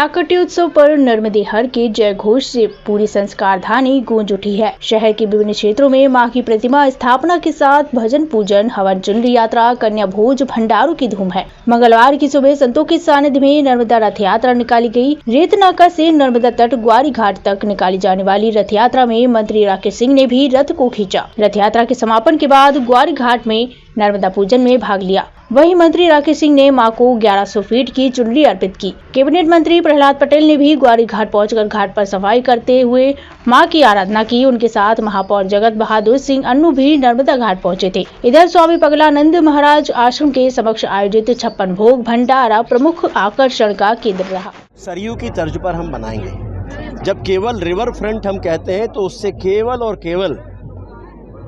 प्राकट्योत्सव पर नर्मदे हर के जय घोष से पूरी संस्कार धानी गूंज उठी है। शहर के विभिन्न क्षेत्रों में मां की प्रतिमा स्थापना के साथ भजन पूजन, हवन चुनरी यात्रा, कन्या भोज, भंडारों की धूम है। मंगलवार की सुबह संतों के सानिध्य में नर्मदा रथ यात्रा निकाली गई। रेतनाका से नर्मदा तट ग्वारी घाट तक निकाली जाने वाली रथ यात्रा में मंत्री राकेश सिंह ने भी रथ को खींचा। रथ यात्रा के समापन के बाद ग्वारी घाट में नर्मदा पूजन में भाग लिया। वहीं मंत्री राकेश सिंह ने मां को 1100 फीट की चुनरी अर्पित की। कैबिनेट मंत्री प्रहलाद पटेल ने भी ग्वारी घाट पहुंचकर घाट पर सफाई करते हुए मां की आराधना की। उनके साथ महापौर जगत बहादुर सिंह अन्नू भी नर्मदा घाट पहुंचे थे। इधर स्वामी पगलानंद महाराज आश्रम के समक्ष आयोजित 56 भोग भंडारा प्रमुख आकर्षण का केंद्र रहा। सरयू की तर्ज पर हम बनाएंगे। जब केवल रिवर फ्रंट हम कहते हैं तो उससे केवल और केवल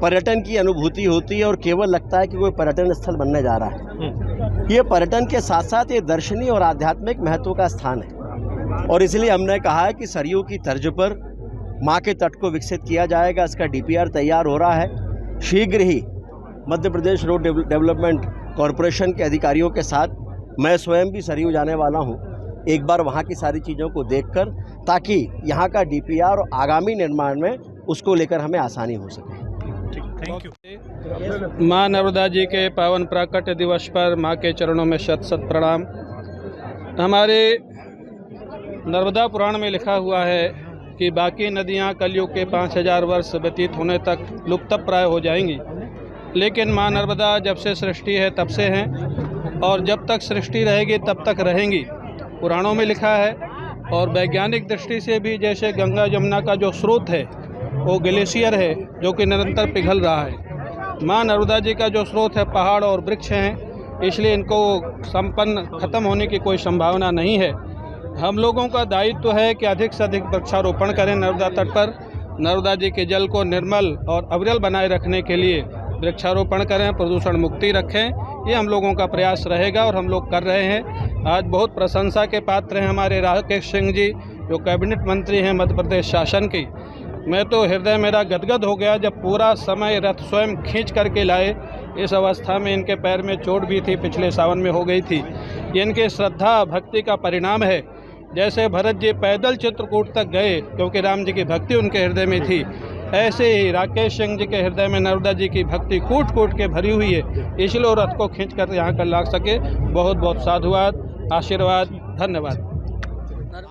पर्यटन की अनुभूति होती है और केवल लगता है कि कोई पर्यटन स्थल बनने जा रहा है। ये पर्यटन के साथ साथ ये दर्शनीय और आध्यात्मिक महत्व का स्थान है और इसलिए हमने कहा है कि सरयू की तर्ज पर माँ के तट को विकसित किया जाएगा। इसका डीपीआर तैयार हो रहा है। शीघ्र ही Madhya Pradesh road development corporation के अधिकारियों के साथ मैं स्वयं भी सरयू जाने वाला हूँ, एक बार वहाँ की सारी चीज़ों को देखकर, ताकि यहाँ का डीपीआर और आगामी निर्माण में उसको लेकर हमें आसानी हो सके। Thank you. माँ नर्मदा जी के पावन प्राकट्य दिवस पर माँ के चरणों में शत शत प्रणाम। हमारे नर्मदा पुराण में लिखा हुआ है कि बाकी नदियाँ कलयुग के 5000 वर्ष व्यतीत होने तक लुप्तप्राय हो जाएंगी, लेकिन माँ नर्मदा जब से सृष्टि है तब से हैं और जब तक सृष्टि रहेगी तब तक रहेंगी, पुराणों में लिखा है। और वैज्ञानिक दृष्टि से भी जैसे गंगा जमुना का जो स्रोत है वो ग्लेशियर है जो कि निरंतर पिघल रहा है। माँ नर्मदा जी का जो स्रोत है पहाड़ और वृक्ष हैं, इसलिए इनको संपन्न खत्म होने की कोई संभावना नहीं है। हम लोगों का दायित्व है कि अधिक से अधिक वृक्षारोपण करें नर्मदा तट पर। नर्मदा जी के जल को निर्मल और अविरल बनाए रखने के लिए वृक्षारोपण करें, प्रदूषण मुक्ति रखें, ये हम लोगों का प्रयास रहेगा और हम लोग कर रहे हैं। आज बहुत प्रशंसा के पात्र हैं हमारे राकेश सिंह जी, जो कैबिनेट मंत्री हैं मध्य प्रदेश शासन की। मैं तो हृदय मेरा गदगद हो गया जब पूरा समय रथ स्वयं खींच करके लाए। इस अवस्था में इनके पैर में चोट भी थी, पिछले सावन में हो गई थी। ये इनके श्रद्धा भक्ति का परिणाम है। जैसे भरत जी पैदल चित्रकूट तक गए क्योंकि राम जी की भक्ति उनके हृदय में थी, ऐसे ही राकेश सिंह जी के हृदय में नर्मदा जी की भक्ति कूट कूट के भरी हुई है, इसलिए रथ को खींच कर यहाँ कर ला सके। बहुत बहुत साधुवाद, आशीर्वाद, धन्यवाद।